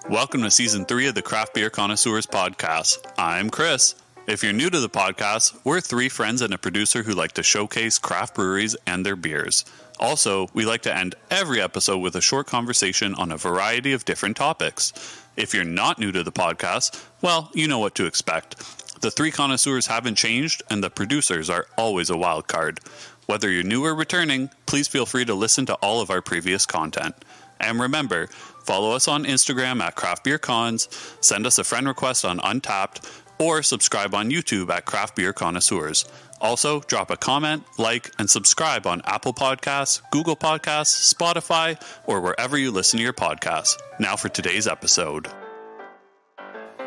Welcome to Season 3 of the Craft Beer Connoisseurs Podcast. I'm Chris. If you're new to the podcast, we're three friends and a producer who like to showcase craft breweries and their beers. Also, we like to end every episode with a short conversation on a variety of different topics. If you're not new to the podcast, well, you know what to expect. The three connoisseurs haven't changed, and the producers are always a wild card. Whether you're new or returning, please feel free to listen to all of our previous content. And remember, follow us on Instagram at Craft Beer Cons, send us a friend request on Untapped, or subscribe on YouTube at Craft Beer Connoisseurs. Also, drop a comment, like, and subscribe on Apple Podcasts, Google Podcasts, Spotify, or wherever you listen to your podcasts. Now for today's episode.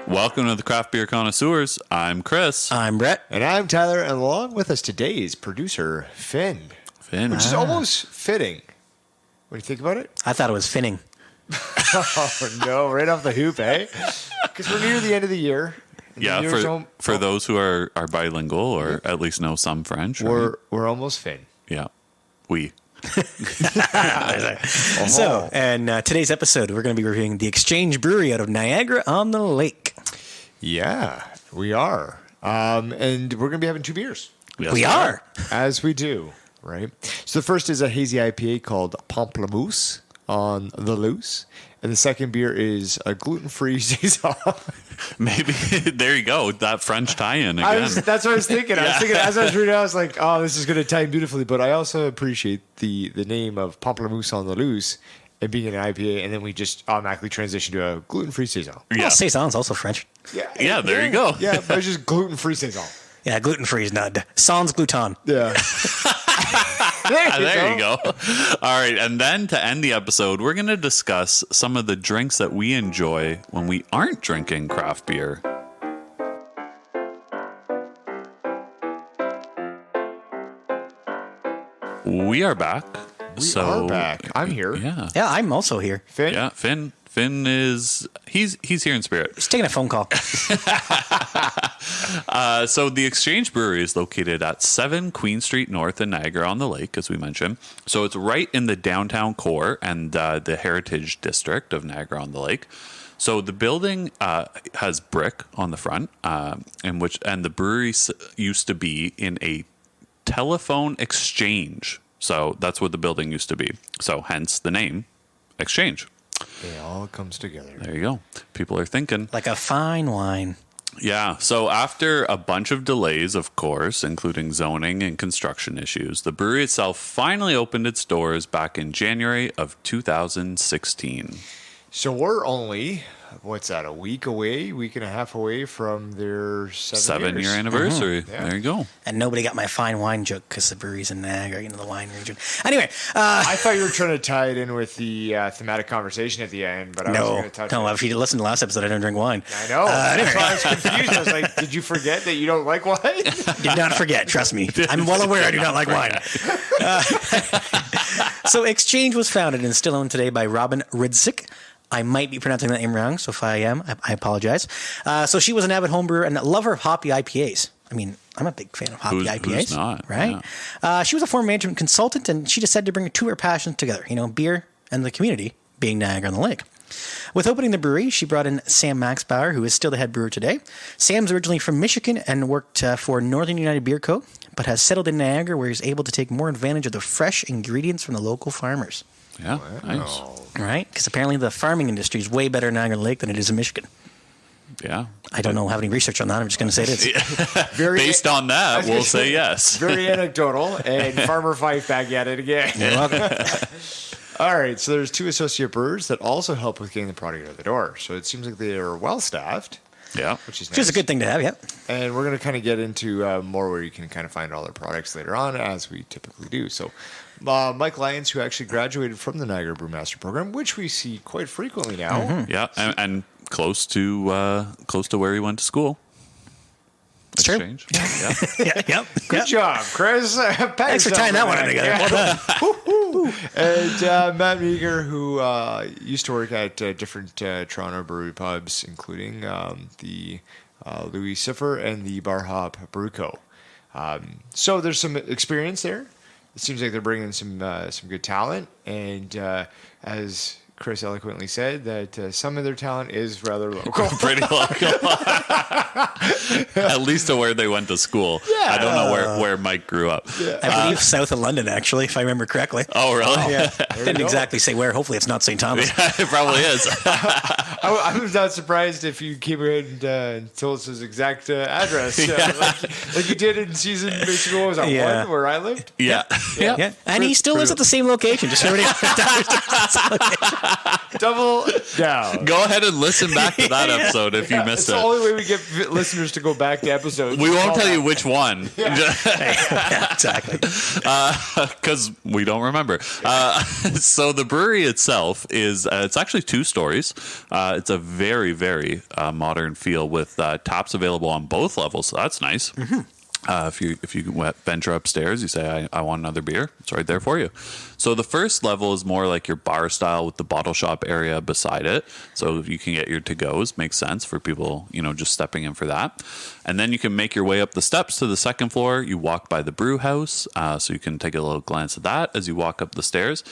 Welcome to the Craft Beer Connoisseurs. I'm Chris. I'm Brett. And I'm Tyler, and along with us today is producer Finn. Which is almost fitting. When you think about it? I thought it was finning. Oh, no, right off the hoop, eh? Because we're near the end of the year. Yeah, for those who are bilingual or at least know some French. We're almost Finn. Yeah, we. So, and today's episode, we're going to be reviewing the Exchange Brewery out of Niagara-on-the-Lake. Yeah, we are. And we're going to be having two beers. Yes, we are. As we do, right? So the first is a hazy IPA called Pamplemoose on the loose. And the second beer is a gluten-free Saison. Maybe, there you go, that French tie-in again. That's what I was thinking. I was thinking, as I was reading, I was like, oh, this is going to tie in beautifully. But I also appreciate the name of Pamplemoose on the loose and being an IPA, and then we just automatically transition to a gluten-free Saison. Yeah. Well, Saison's also French. Yeah, there you go. Yeah, but it's just gluten-free Saison. Yeah, gluten-free is not. Sans gluten. Yeah. There you go. All right, and then to end the episode, we're going to discuss some of the drinks that we enjoy when we aren't drinking craft beer. We are back. We are back. I'm here. Yeah. Yeah, I'm also here. Finn? Yeah, Finn is he's here in spirit. He's taking a phone call. So the Exchange Brewery is located at 7 Queen Street North in Niagara-on-the-Lake, as we mentioned. So it's right in the downtown core and the Heritage District of Niagara-on-the-Lake. So the building has brick on the front, and the brewery used to be in a telephone exchange. So that's what the building used to be. So hence the name Exchange. It all comes together. There you go. People are thinking. Like a fine wine. Yeah. So after a bunch of delays, of course, including zoning and construction issues, the brewery itself finally opened its doors back in January of 2016. So we're only, a week and a half away from their 7-year anniversary. Mm-hmm. Yeah. There you go. And nobody got my fine wine joke because the brewery's in Niagara, the wine region. Anyway. I thought you were trying to tie it in with the thematic conversation at the end, but I wasn't going to touch it. No, if you listened to the last episode, I don't drink wine. I know. That's why I was confused. I was like, did you forget that you don't like wine? Did not forget, trust me. I'm well aware I do not like wine. So Exchange was founded and still owned today by Robin Ridsick. I might be pronouncing that name wrong, so if I am, I apologize. So she was an avid homebrewer and a lover of hoppy IPAs. I mean, I'm a big fan of hoppy IPAs. Who's not? Right? Yeah. She was a former management consultant, and she decided to bring two of her passions together, beer and the community, being Niagara-on-the-Lake. With opening the brewery, she brought in Sam Maxbauer, who is still the head brewer today. Sam's originally from Michigan and worked for Northern United Beer Co., but has settled in Niagara, where he's able to take more advantage of the fresh ingredients from the local farmers. Yeah, nice. Right? Because apparently the farming industry is way better in Niagara-on-the-Lake than it is in Michigan. Yeah. I don't have any research on that. I'm just going to say it is. Based on that, we'll say yes. Very anecdotal, and Farmer Fife back at it again. You're welcome. All right, so there's two associate brewers that also help with getting the product out the door. So it seems like they are well-staffed. Yeah. Which is nice. Which is a good thing to have, yeah. And we're going to kind of get into more where you can kind of find all their products later on, as we typically do. So Mike Lyons, who actually graduated from the Niagara Brewmaster program, which we see quite frequently now. Mm-hmm. Yeah, and close to where he went to school. It's Exchange. True. Yeah. Yep. Good job, Chris. Thanks for tying that one in together. Yeah. Well and Matt Meager, who used to work at different Toronto brewery pubs, including the Louis Siffer and the Bar Hop Brew Co. So there's some experience there. It seems like they're bringing some good talent, and as Chris eloquently said that some of their talent is rather local. Pretty local. At least to where they went to school. Yeah. I don't know where Mike grew up. I believe south of London, actually, if I remember correctly. Oh, really? Yeah. Didn't exactly say where. Hopefully it's not St. Thomas. Yeah, it probably is. I was not surprised if you came in and told us his exact address. Like you did in season, basically, what was that, Yeah. 1, where I lived? Yeah. Yeah. And he still lives at the same location. Just everybody Double down. Go ahead and listen back to that episode if you It's missed the it. only way we get listeners to go back to episodes. We won't tell you which one. Yeah, exactly. Because we don't remember. So the brewery itself is it's actually 2 stories. It's a very, very modern feel with taps available on both levels. So that's nice. Mm-hmm. If you venture upstairs, you say, I want another beer. It's right there for you. So the first level is more like your bar style with the bottle shop area beside it. So you can get your to-goes. Makes sense for people, just stepping in for that. And then you can make your way up the steps to the second floor. You walk by the brew house. So you can take a little glance at that as you walk up the stairs.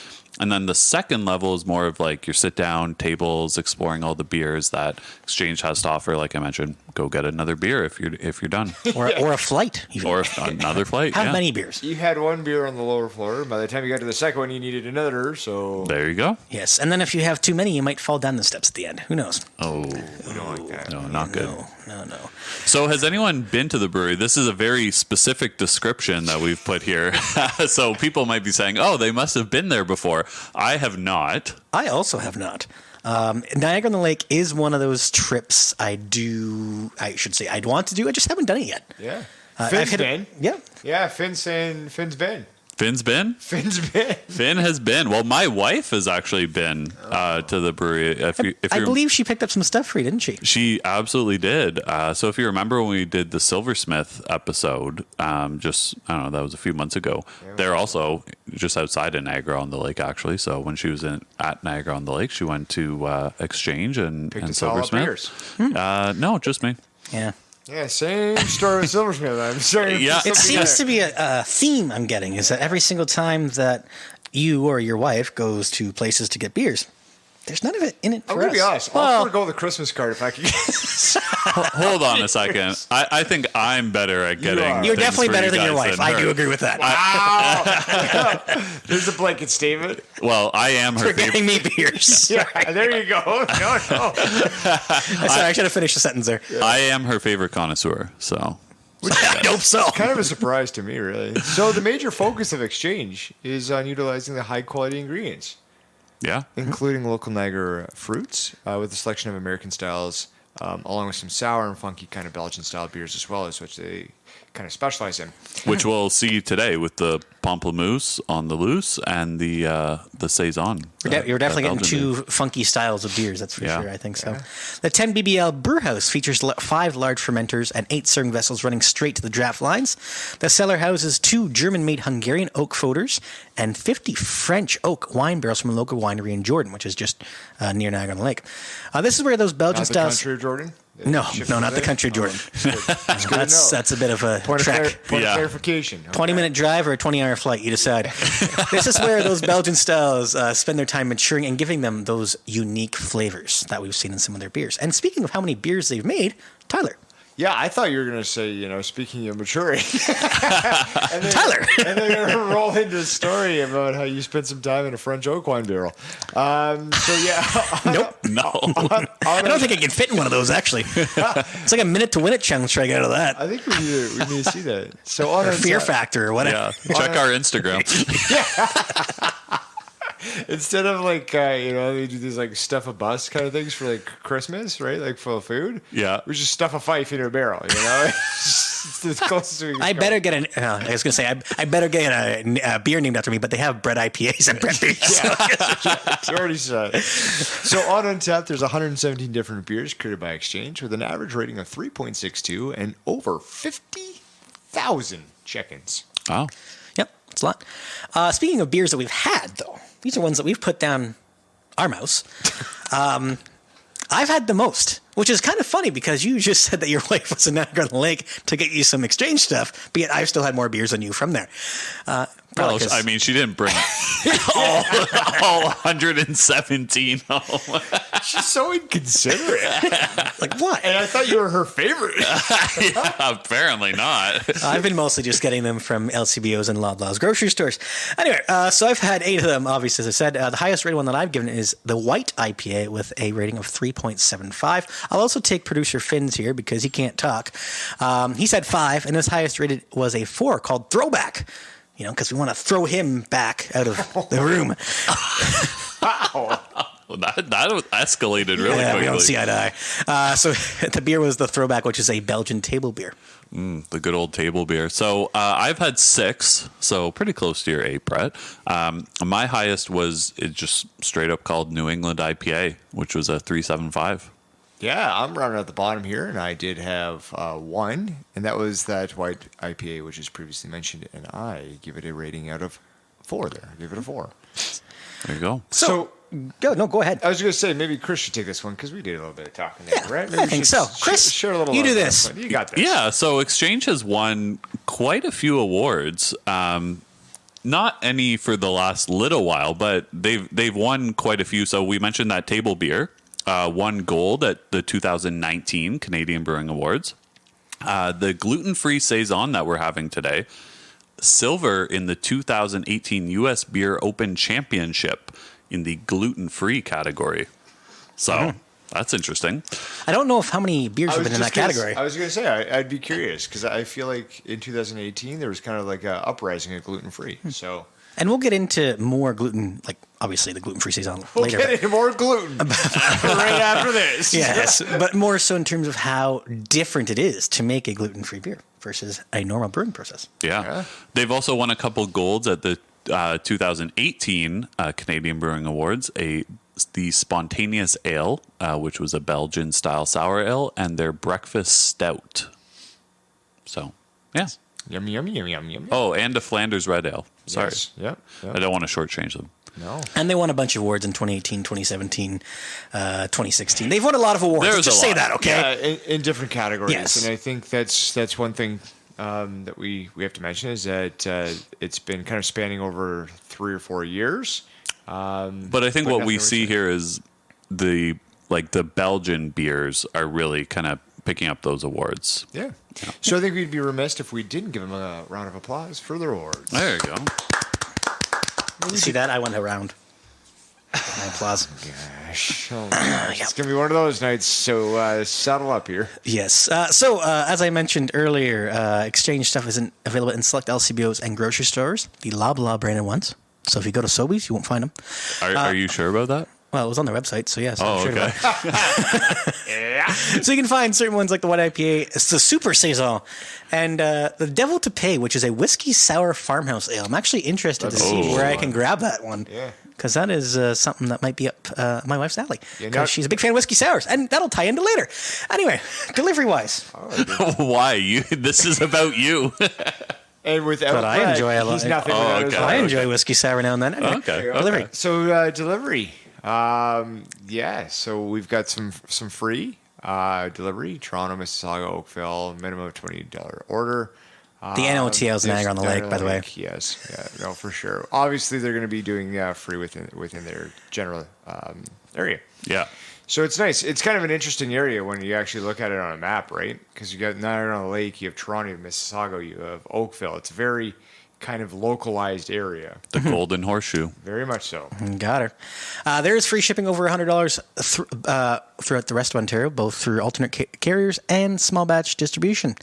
And then the second level is more of like your sit down tables, exploring all the beers that Exchange has to offer. Like I mentioned, go get another beer if you're done, Or a flight. Even. or another flight. How yeah. many beers? You had one beer on the lower floor. By the time you got to the second one, you needed another. So There you go. Yes. And then if you have too many, you might fall down the steps at the end. Who knows? Oh, we don't like that. no, not good. No. So has anyone been to the brewery? This is a very specific description that we've put here. So people might be saying, oh, they must have been there before. I have not. I also have not. Niagara-on-the-Lake is one of those trips I'd want to do. I just haven't done it yet. Yeah. I've Finn's hit been. Yeah. Yeah, Finn's saying Finn's been. Finn's been? Finn's been. Finn has been. Well, my wife has actually been to the brewery. I believe she picked up some stuff for you, didn't she? She absolutely did. So if you remember when we did the Silversmith episode, I don't know, that was a few months ago. They're also just outside of Niagara-on-the-Lake, actually. So when she was at Niagara-on-the-Lake, she went to Exchange and Picked all up Silversmith. beers. No, just me. Yeah. Yeah, same story with Silversmith. I'm sorry. Yeah. It seems to be a theme I'm getting is that every single time that you or your wife goes to places to get beers, there's none of it in it for I'm going to be us. honest. I'll forego the Christmas card if I can. Hold on a second. I think I'm better at getting. are. You're things definitely for better you than your guys wife. than I her. do agree with that. Wow. There's a blanket statement. Well, I am her For getting favorite. me beers. Yeah, there you go. No. Sorry, I should have finished the sentence there. I am her favorite connoisseur. So I hope so. Kind of a surprise to me, really. So the major focus of Exchange is on utilizing the high-quality ingredients, yeah. including local Niagara fruits, with a selection of American styles, along with some sour and funky kind of Belgian-style beers as well, as which they kind of specialize in. Which we'll see today with the Pamplemoose on the loose and the Saison. You're definitely getting Belgian two beer. funky styles of beers, that's for Yeah. sure. I think so. The 10 BBL brew house features 5 large fermenters and 8 serving vessels running straight to the draft lines. The cellar houses 2 German-made Hungarian oak foeders and 50 French oak wine barrels from a local winery in Jordan, which is just near Niagara-on-the-Lake. This is where those Belgian Not the styles. country of Jordan? No, Shift not the there? country of Jordan. Good to know. That's a bit of a Point trek. of clarification. 20-minute drive or a 20-hour flight, you decide. This is where those Belgian styles spend their time maturing and giving them those unique flavors that we've seen in some of their beers. And speaking of how many beers they've made, Tyler. Yeah, I thought you were going to say, speaking of maturing. and then, Tyler. And then you're going to roll into a story about how you spent some time in a French oak wine barrel. Nope. No. I don't think I can fit in one of those, actually. It's like a minute to win it challenge try to get out of that. I think we need to see that. So on Or our Fear side- Factor or whatever. Yeah. Check our Instagram. Instead of they do these stuff a bus kind of things for Christmas, right? Like full of food. Yeah. We just stuff a fife in a barrel, It's the closest we can I come. better get I was going to say, I better get a beer named after me, but they have bread IPAs and bread beers. So You already said it. So on Untappd, there's 117 different beers created by Exchange with an average rating of 3.62 and over 50,000 check-ins. Wow. Yep, it's a lot. Speaking of beers that we've had, though, these are ones that we've put down our mouse. I've had the most, which is kind of funny because you just said that your wife was in Niagara-on-the-Lake to get you some Exchange stuff, but yet I've still had more beers than you from there. Well, I mean, she didn't bring all 117 home. She's so inconsiderate. Like what? And I thought you were her favorite. Yeah, apparently not. I've been mostly just getting them from LCBOs and Loblaws grocery stores. Anyway, so I've had 8 of them, obviously, as I said. The highest rated one that I've given is the White IPA with a rating of 3.75. I'll also take producer Finn's here because he can't talk. He said 5, and his highest rated was a 4 called Throwback. You know, because we want to throw him back out of the room. Wow. Well, that escalated really Yeah, quickly. we don't see eye to eye. So the beer was the Throwback, which is a Belgian table beer. The good old table beer. So I've had 6, so pretty close to your 8, Brett. My highest was it just straight up called New England IPA, which was a 3.75. Yeah, I'm rounding at the bottom here, and I did have 1, and that was that White IPA, which is previously mentioned, and I give it a rating out of 4 there. I give it a 4. There you go. So go ahead. I was going to say, maybe Chris should take this one, because we did a little bit of talking there, Yeah, right? I think so. Chris, share a little you do on that this. one. You got this. Yeah, so Exchange has won quite a few awards. Not any for the last little while, but they've won quite a few. So we mentioned that table beer. Won gold at the 2019 Canadian Brewing Awards. The gluten-free Saison that we're having today, silver in the 2018 U.S. Beer Open Championship in the gluten-free category. So that's interesting. I don't know how many beers have been in that category. I was going to say, I'd be curious, because I feel like in 2018, there was kind of like an uprising of gluten-free. So... And we'll get into more gluten, like obviously the gluten-free Saison later. We'll get into more gluten right after this. Yes, but more so in terms of how different it is to make a gluten-free beer versus a normal brewing process. Yeah. They've also won a couple golds at the 2018 Canadian Brewing Awards, the Spontaneous Ale, which was a Belgian-style sour ale, and their Breakfast Stout. So, yeah. Yum, yum, yum, yum, yum. Oh, and a Flanders Red Ale. Sorry. Yes. Yep. I don't want to shortchange them. No. And they won a bunch of awards in 2018, 2017, 2016. They've won a lot of awards. There's Just a say lot. that, okay? Yeah, in different categories. Yes. And I think that's one thing that we have to mention is that it's been kind of spanning over 3 or 4 years. But I think what we see here is the Belgian beers are really kind of picking up those awards. Yeah. So I think we'd be remiss if we didn't give them a round of applause for their awards. There you go. You see that? I went around. My applause. Gosh. Oh, it's going to be one of those nights, so saddle up here. Yes. So, as I mentioned earlier, Exchange stuff isn't available in select LCBOs and grocery stores, the Loblaw branded ones. So if you go to Sobeys, you won't find them. Are you sure about that? Well, it was on their website, so yes. I'm sure okay. about it. Yeah. So you can find certain ones like the White IPA, it's the Super Saison, and the Devil to Pay, which is a whiskey sour farmhouse ale. I'm actually interested to see where I can grab that one. Yeah. Because that is something that might be up my wife's alley. Yeah, Because she's a big fan of whiskey sours, and that'll tie into later. Anyway, delivery-wise. Why? This is about you. And without But I Brett, enjoy a lot. he's nothing without his okay. I wife. enjoy whiskey sour now and then. Anyway, Okay. Delivery. So delivery. Yeah, so we've got some free delivery. Toronto, Mississauga, Oakville, minimum of $20 order. The NOTL's Niagara-on-the-Lake, by the way. Yes, yeah, no, for sure. Obviously, they're going to be doing free within their general area. Yeah. So it's nice. It's kind of an interesting area when you actually look at it on a map, right? Because you got Niagara-on-the-Lake, you have Toronto, you have Mississauga, you have Oakville. It's a very kind of localized area. The Golden Horseshoe. Very much so. Got her. There is free shipping over $100 throughout the rest of Ontario, both through alternate carriers and small batch distribution.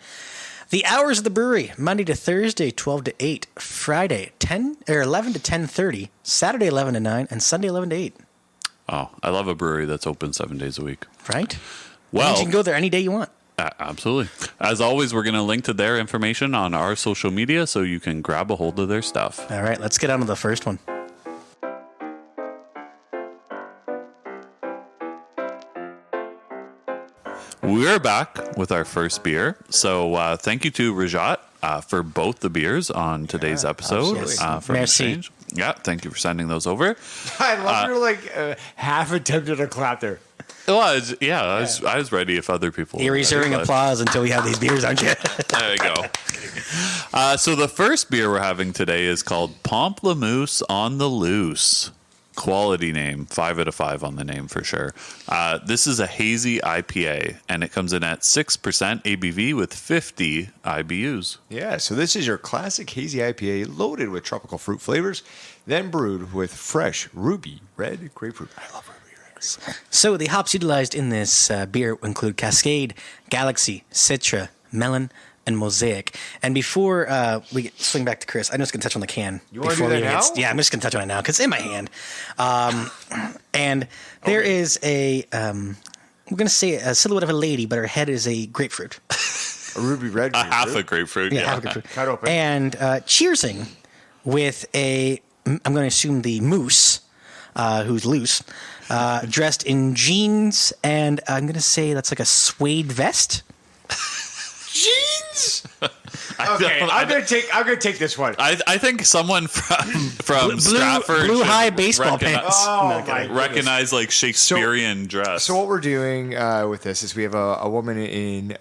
The hours of the brewery, Monday to Thursday, 12 to 8, Friday, 11 to 10:30, Saturday, 11 to 9, and Sunday, 11 to 8. Oh, I love a brewery that's open 7 days a week. Right? Well, And you can go there any day you want. Absolutely. As always, we're going to link to their information on our social media so you can grab a hold of their stuff. All right, let's get on to the first one. We're back with our first beer. So thank you to Rajat for both the beers on today's episode. absolutely. From Merci. Exchange. Yeah, thank you for sending those over. I love your half attempted a clap there. Well, I was ready if other people You're were reserving ready, but- applause until we have these beers, aren't you? There you go. So the first beer we're having today is called Pamplemoose on the Loose. Quality name, 5 out of 5 on the name for sure. This is a hazy IPA, and it comes in at 6% ABV with 50 IBUs. Yeah, so this is your classic hazy IPA loaded with tropical fruit flavors, then brewed with fresh ruby red grapefruit. I love ruby red grapefruit. So the hops utilized in this beer include Cascade, Galaxy, Citra, Melon, and Mosaic. And before we swing back to Chris, I'm just going to touch on the can. You want to before do we that even now? yeah, I'm just going to touch on it now because it's in my hand. And there is a, we're going to say a silhouette of a lady, but her head is a grapefruit. A ruby red grapefruit. Half a grapefruit. Yeah, Yeah. half a grapefruit. Cut open. And cheersing with a, I'm going to assume the moose, who's loose, dressed in jeans, and I'm going to say that's like a suede vest. Jeans. Okay, I'm gonna take this one. I think someone from Stratford blue should high baseball recognize- pants. Oh No, my kidding. goodness. Recognize like Shakespearean dress. So what we're doing with this is we have a woman in.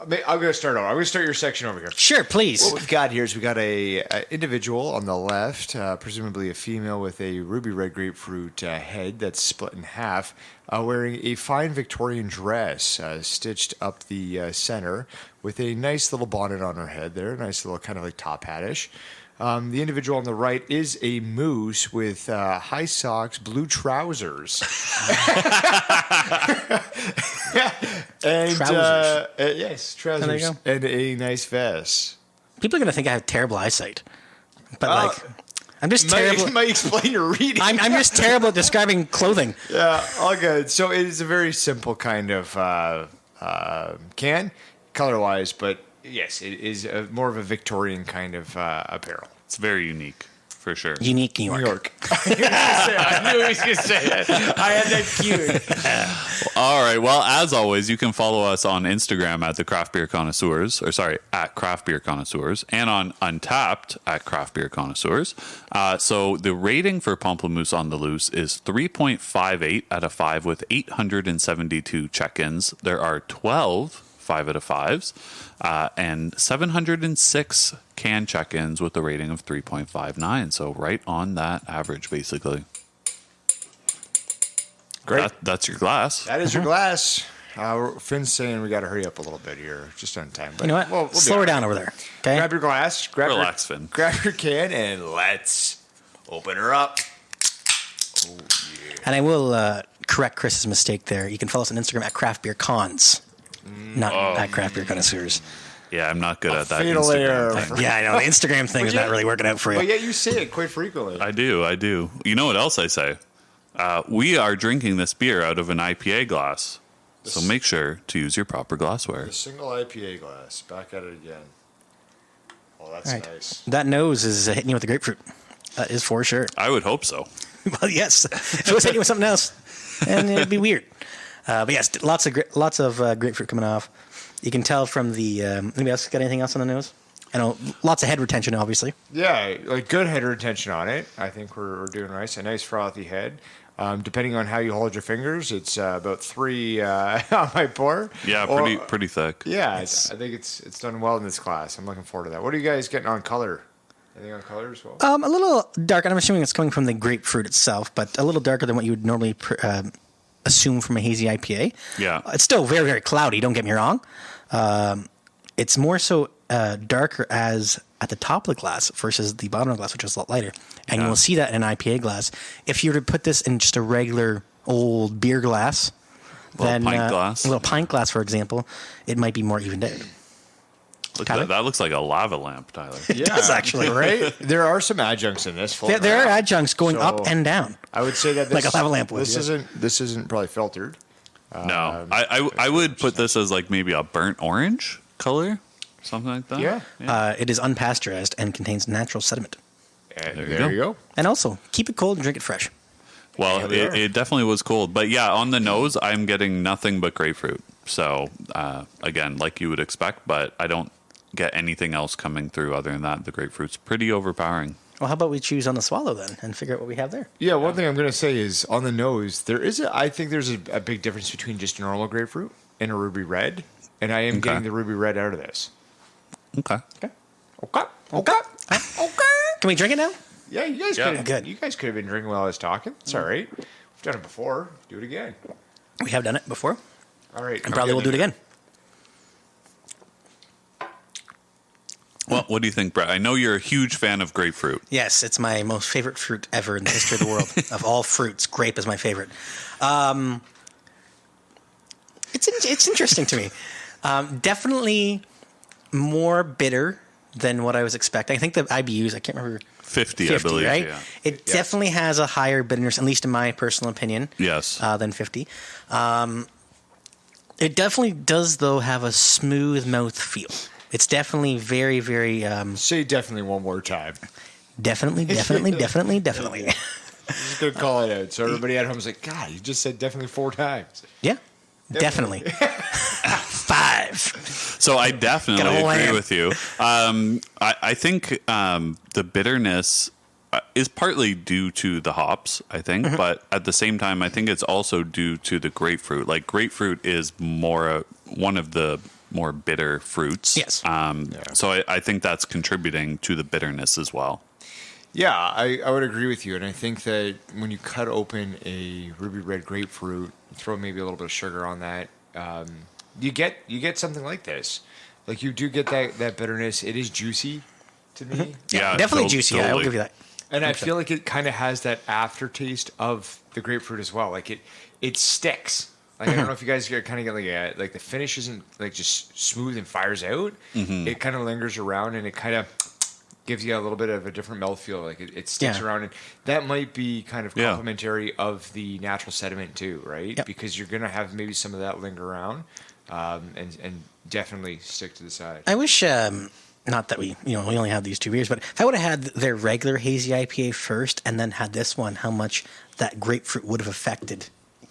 I'm going to start over. I'm going to start your section over here. Sure, please. What we've got here is we got a individual on the left, presumably a female with a ruby red grapefruit head that's split in half, wearing a fine Victorian dress stitched up the center with a nice little bonnet on her head there, nice little kind of like top hat-ish. The individual on the right is a moose with high socks, blue trousers. And, Trousers. yes, trousers. There you go. And a nice vest. People are going to think I have terrible eyesight. But, like, I'm just terrible. Might explain your reading. I'm just terrible at describing clothing. Yeah, all good. So it is a very simple kind of can, color-wise, but yes, it is more of a Victorian kind of apparel. It's very unique, for sure. Unique New York. New York. I knew he was going to say it. I had that cued. All right. Well, as always, you can follow us on Instagram at the Craft Beer Connoisseurs, at Craft Beer Connoisseurs, and on Untapped at Craft Beer Connoisseurs. So the rating for Pamplemousse on the Loose is 3.58 out of 5 with 872 check-ins. There are 12 5 out of 5s and 706 can check-ins with a rating of 3.59. So right on that average, basically. Great. That's your glass. That is your glass. Finn's saying we got to hurry up a little bit here, just on time. But You know what? we'll be Slow her all right. down over there. Okay? Grab your glass. Relax, Finn. Grab your can, and let's open her up. And I will correct Chris's mistake there. You can follow us on Instagram at Craft Beer Cons, not at Craft Beer Connoisseurs. Yeah, I'm not good at that. fatal Instagram error. thing. Yeah, I know. The Instagram thing is not really working out for you. But yet you say it quite frequently. I do. You know what else I say? We are drinking this beer out of an IPA glass. So make sure to use your proper glassware. A single IPA glass. Back at it again. Oh, that's All right. nice. That nose is hitting you with the grapefruit. That is for sure. I would hope so. Well, yes. If it was hitting you with something else, and it'd be weird. But yes, lots of grapefruit coming off. You can tell from the. Anybody else got anything else on the nose? I know lots of head retention, obviously. Yeah, like good head retention on it. I think we're doing nice. A nice frothy head. Depending on how you hold your fingers, it's about 3 on my pour. Yeah, Or- pretty thick. Yeah, I think it's done well in this class. I'm looking forward to that. What are you guys getting on color? Anything on color as well? A little dark, and I'm assuming it's coming from the grapefruit itself, but a little darker than what you would normally assume from a hazy IPA. Yeah. It's still very, very cloudy, don't get me wrong. It's more so darker as at the top of the glass versus the bottom of the glass, which is a lot lighter. And you will see that in an IPA glass. If you were to put this in just a regular old beer glass, Little pint glass. a little pint glass, for example, it might be more evened out. Look, Tyler? that looks like a lava lamp, Tyler. Yeah, does actually. right? There are some adjuncts in this. There are adjuncts going So- up and down. I would say that this, Like a lava lamp would, This yeah. isn't probably filtered. No, I would put this as like maybe a burnt orange color, something like that. Yeah. It is unpasteurized and contains natural sediment. There you go. And also, keep it cold and drink it fresh. Well, Yeah, they are. it definitely was cold, but yeah, on the nose, I'm getting nothing but grapefruit. So again, like you would expect, but I don't get anything else coming through other than that. The grapefruit's pretty overpowering. Well, how about we choose on the swallow then and figure out what we have there? Yeah, one thing I'm going to say is on the nose, I think there's a big difference between just a normal grapefruit and a ruby red, and I am getting the ruby red out of this. Okay. Okay. Okay. Can we drink it now? Yeah, you guys Yeah. could. Good. You guys could have been drinking while I was talking. It's all right. We've done it before. Do it again. We have done it before, All right. and probably we'll do it again. Well, what do you think, Brett? I know you're a huge fan of grapefruit. Yes, it's my most favorite fruit ever in the history of the world. Of all fruits, grape is my favorite. It's interesting to me. Definitely more bitter than what I was expecting. I think the IBUs, I can't remember. 50, I believe. Right? Yeah. It definitely has a higher bitterness, at least in my personal opinion. Yes. Than 50. It definitely does, though, have a smooth mouth feel. It's definitely very, very... Say definitely one more time. definitely. Just gonna call it out, so everybody at home's like, God, you just said definitely 4 times. Yeah, definitely. 5. So I definitely Get a whole agree hand. with you. I think the bitterness is partly due to the hops, I think, but at the same time, I think it's also due to the grapefruit. Like grapefruit is more one of the more bitter fruits. Yes. So I think that's contributing to the bitterness as well. Yeah, I would agree with you, and I think that when you cut open a ruby red grapefruit, throw maybe a little bit of sugar on that, you get something like this. Like you do get that bitterness. It is juicy to me, Yeah, definitely juicy. I will totally. give you that. and I feel like it kind of has that aftertaste of the grapefruit as well. Like it sticks. Like I don't know if you guys kind of get like the finish isn't like just smooth and fires out. It kind of lingers around, and it kind of gives you a little bit of a different mouthfeel. Like it sticks around, and that might be kind of complementary of the natural sediment too, right? Yep. Because you're gonna have maybe some of that linger around, and definitely stick to the side. I wish, not that we only have these 2 beers, but if I would have had their regular hazy IPA first and then had this one, how much that grapefruit would have affected.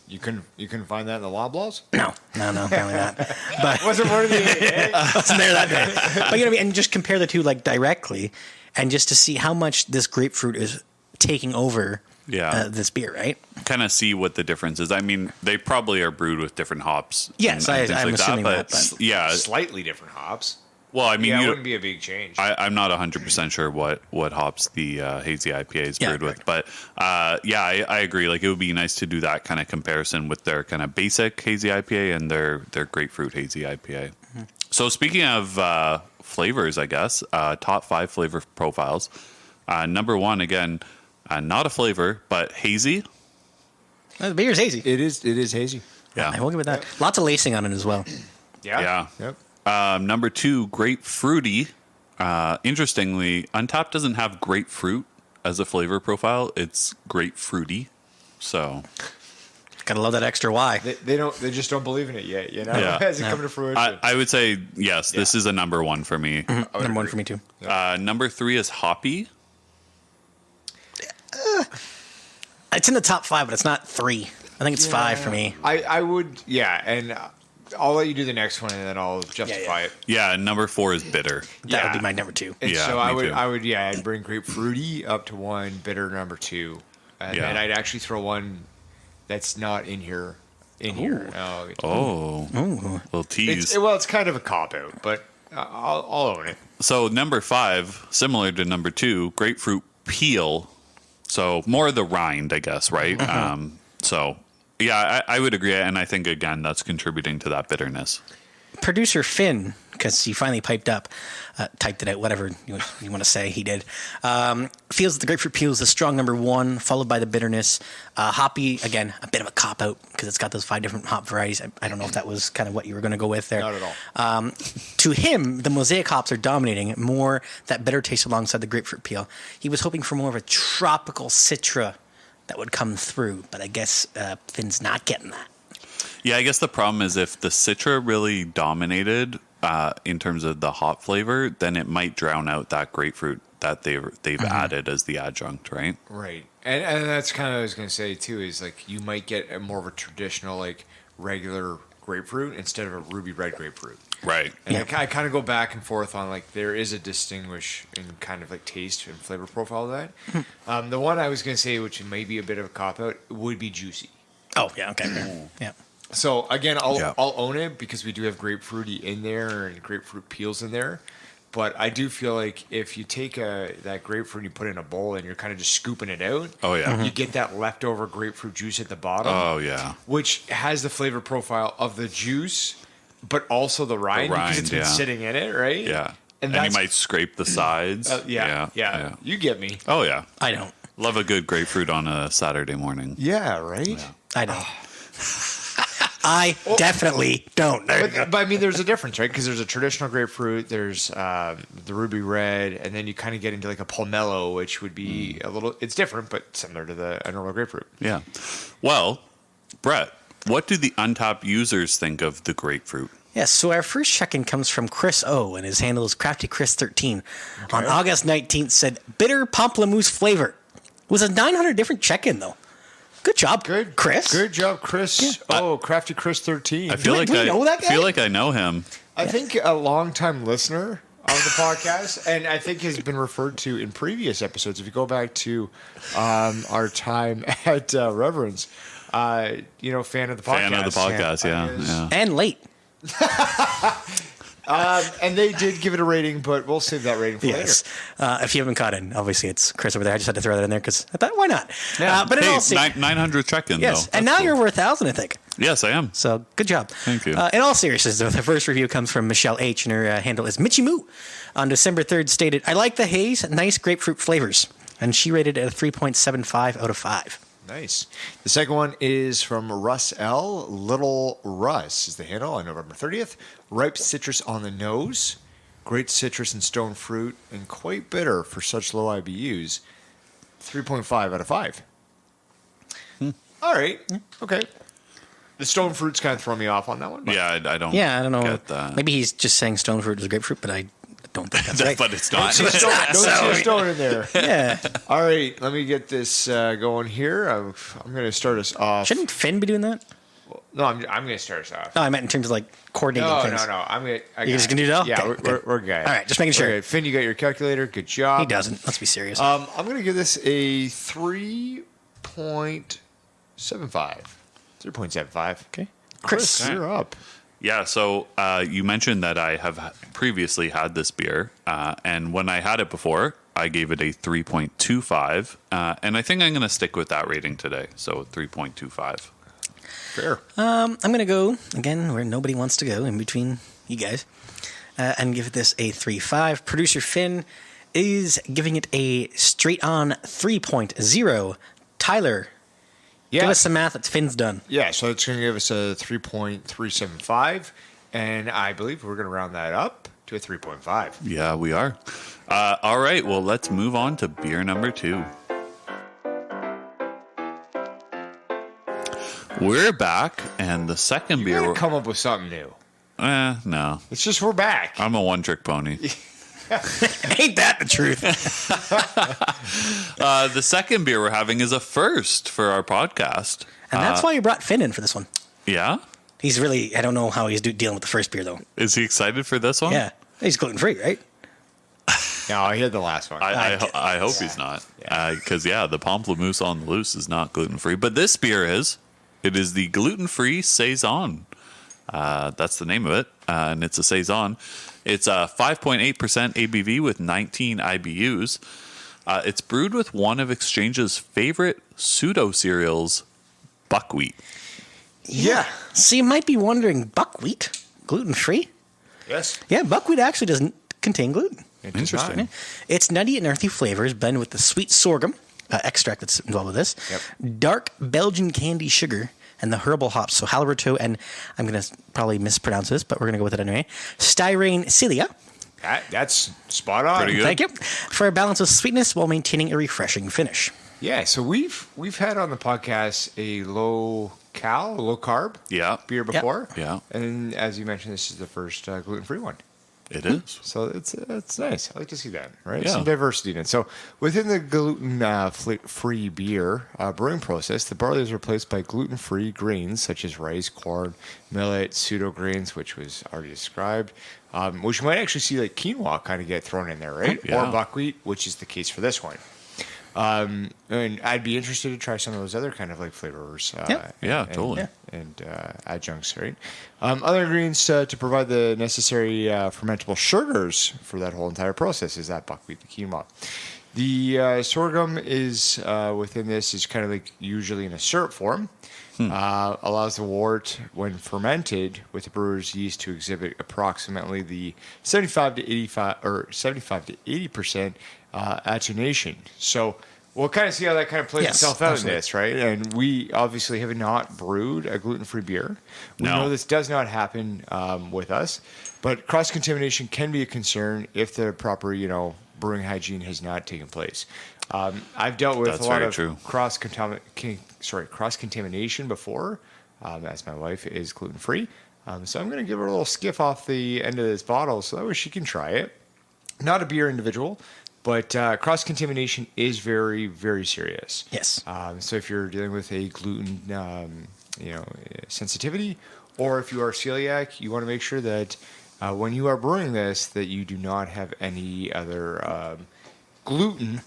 You can find that in the Loblaws. No, apparently not. But Wasn't one of the wasn't there that day. But you know what I mean? And just compare the two like directly, and just to see how much this grapefruit is taking over this beer, right? Kind of see what the difference is. I mean, they probably are brewed with different hops. Yes, and things I'm like assuming that, but- yeah. slightly different hops. Well, I mean, Yeah, it you, wouldn't be a big change. I'm not 100% sure what hops the hazy IPA is brewed with, but I agree. Like it would be nice to do that kind of comparison with their kind of basic hazy IPA and their grapefruit hazy IPA. So speaking of flavors, I guess top 5 flavor profiles. Number 1, again, not a flavor, but hazy. The beer is hazy. It is hazy. Yeah. I will give it that. Lots of lacing on it as well. Yeah. Yeah. Yep. Number 2, grapefruity. Interestingly, Untapped doesn't have grapefruit as a flavor profile. It's grapefruity. So Gotta love that extra Y. They just don't believe in it yet. You know, Yeah. has it come to fruition? I would say yes. This is a number 1 for me. Number 1 for me too. Number 3 is hoppy. It's in the top 5, but it's not 3. I think it's 5 for me. I would, and I'll let you do the next one, and then I'll justify it. Yeah, and number 4 is bitter. That would be my number 2. And Yeah, so me too. I'd bring grapefruity up to 1, bitter number 2, and then I'd actually throw one that's not in here. Oh, little tease. It's kind of a cop out, but I'll own it. So number 5, similar to number 2, grapefruit peel. So more of the rind, I guess, right? So yeah, I would agree, and I think again that's contributing to that bitterness. Producer Finn, because he finally typed it out, whatever you want to say, he did. Feels that the grapefruit peel is a strong number 1, followed by the bitterness. Hoppy, again, a bit of a cop out because it's got those 5 different hop varieties. I don't know if that was kind of what you were going to go with there. Not at all. To him, the mosaic hops are dominating more that bitter taste alongside the grapefruit peel. He was hoping for more of a tropical citra that would come through, but I guess Finn's not getting that. Yeah, I guess the problem is if the Citra really dominated in terms of the hop flavor, then it might drown out that grapefruit that they've added as the adjunct, right? Right. And that's kind of what I was going to say, too, is like you might get a more of a traditional, like regular grapefruit instead of a ruby red grapefruit. Right. And Yeah. I kind of go back and forth on like there is a distinguish in kind of like taste and flavor profile of that. The one I was going to say, which may be a bit of a cop out, would be juicy. Oh, yeah, okay. Yeah. So again, Yeah. I'll own it because we do have grapefruity in there and grapefruit peels in there. But I do feel like if you take that grapefruit and you put it in a bowl and you're kind of just scooping it out, Oh, yeah. you get that leftover grapefruit juice at the bottom. Oh, yeah. Which has the flavor profile of the juice, but also the rind, because it's been yeah. sitting in it, right? Yeah. And And you that's- might scrape the sides. Yeah. You get me. Oh, yeah. I don't. Love a good grapefruit on a Saturday morning. Yeah, right? I don't. I definitely don't. There you go. But I mean, there's a difference, right? Because there's a traditional grapefruit, there's the ruby red, and then you kind of get into like a pomelo, which would be a little, it's different, but similar to a normal grapefruit. Yeah. Well, Brett, what do the Untapped users think of the grapefruit? Yes, so our first check-in comes from Chris O, and his handle is CraftyChris13. On August 19th, said, bitter pamplemousse flavor. It was a 900 different check-in, though. Good job, Good, Chris. Good job, Chris. Oh, Crafty Chris 13. I feel we- like do we know that guy? feel like I know him. I think a longtime listener of the podcast, and I think has been referred to in previous episodes. If you go back to our time at Reverence, fan of the podcast. Fan of the podcast, yeah. And late. And they did give it a rating, but we'll save that rating for Yes. If you haven't caught in, obviously it's Chris over there. I just had to throw that in there because I thought, why not? But in Hey, all seriousness, 900 check-in, yes. though. And That's now cool. you're over 1,000, I think. Yes, I am. So good job. Thank you. In all seriousness, though, the first review comes from Michelle H, and her handle is Mitchy Moo. On December 3rd, stated, I like the haze, nice grapefruit flavors. And she rated it a 3.75 out of 5. Nice. The second one is from Russ L. Little Russ is the handle on November 30th. Ripe citrus on the nose. Great citrus and stone fruit, and quite bitter for such low IBUs. 3.5 out of 5. All right. Okay. The stone fruit's kind of throwing me off on that one. But Yeah, I don't. Yeah, I don't know. Get that. Maybe he's just saying stone fruit is grapefruit, but I don't think that's right. But it's not. Don't see a stone in there. Yeah. All right. Let me get this going here. I'm going to start us off. Shouldn't Finn be doing that? No, I'm going to start us off. No, I meant in terms of like coordinating No, things. no. You just gonna do it all? Yeah, Okay, we're good. All right, just making sure. Okay, Finn, you got your calculator. Good job. He doesn't. Let's be serious. I'm going to give this a 3.75. 3.75. Okay. Chris, Okay. you're up. Yeah, so you mentioned that I have previously had this beer, and when I had it before, I gave it a 3.25, and I think I'm going to stick with that rating today, so 3.25. Fair. I'm going to go, again, where nobody wants to go, in between you guys, and give this a 3.5. Producer Finn is giving it a straight-on 3.0. Tyler, give us some math that Finn's done. Yeah, so it's going to give us a 3.375, and I believe we're going to round that up to a 3.5. Yeah, we are. All right, well, let's move on to beer number 2. We're back, and the second You beer... got to come up with something new. No. It's just we're back. I'm a one-trick pony. Ain't that the truth? The second beer we're having is a first for our podcast. And that's why you brought Finn in for this one. Yeah? He's really, I don't know how he's dealing with the first beer, though. Is he excited for this one? Yeah. He's gluten-free, right? No, I had the last one. I hope he's not. Because, the Pamplemoose on the Loose is not gluten-free. But this beer is. It is the gluten-free Saison. That's the name of it. And it's a Saison. It's a 5.8% ABV with 19 IBUs. It's brewed with one of Exchange's favorite pseudo-cereals, buckwheat. Yeah. So you might be wondering, buckwheat? Gluten-free? Yes. Yeah, buckwheat actually doesn't contain gluten. Interesting. Yeah. It's nutty and earthy flavors blended with the sweet sorghum extract that's involved with this, dark Belgian candy sugar, and the herbal hops. So Halberto and, I'm going to probably mispronounce this, but we're going to go with it anyway, Styrene cilia. That's spot on. Pretty good. Thank you. For a balance of sweetness while maintaining a refreshing finish. Yeah, so we've had on the podcast a low carb Yeah. beer before. Yeah. And as you mentioned, this is the first gluten-free one. It is. So it's nice. I like to see that, right? Yeah. Some diversity in it. So within the gluten-free beer brewing process, the barley is replaced by gluten-free grains such as rice, corn, millet, pseudo grains, which was already described, which you might actually see like quinoa kind of get thrown in there, right? Yeah. Or buckwheat, which is the case for this one. And I'd be interested to try some of those other kind of like flavors. Yeah, totally. And adjuncts, right? Other ingredients to provide the necessary fermentable sugars for that whole entire process is that buckwheat, the quinoa. The sorghum is within this is kind of like usually in a syrup form. Allows the wort, when fermented with the brewer's yeast, to exhibit approximately the 75 to 80% attenuation. So we'll kind of see how that kind of plays itself out in this, right? And we obviously have not brewed a gluten-free beer. We know this does not happen with us, but cross-contamination can be a concern if the proper, brewing hygiene has not taken place. I've dealt with a lot of cross-contamination before, as my wife is gluten-free. So I'm going to give her a little skiff off the end of this bottle so that way she can try it. Not a beer individual, but cross-contamination is very, very serious. Yes. So if you're dealing with a gluten, sensitivity, or if you are celiac, you want to make sure that when you are brewing this, that you do not have any other gluten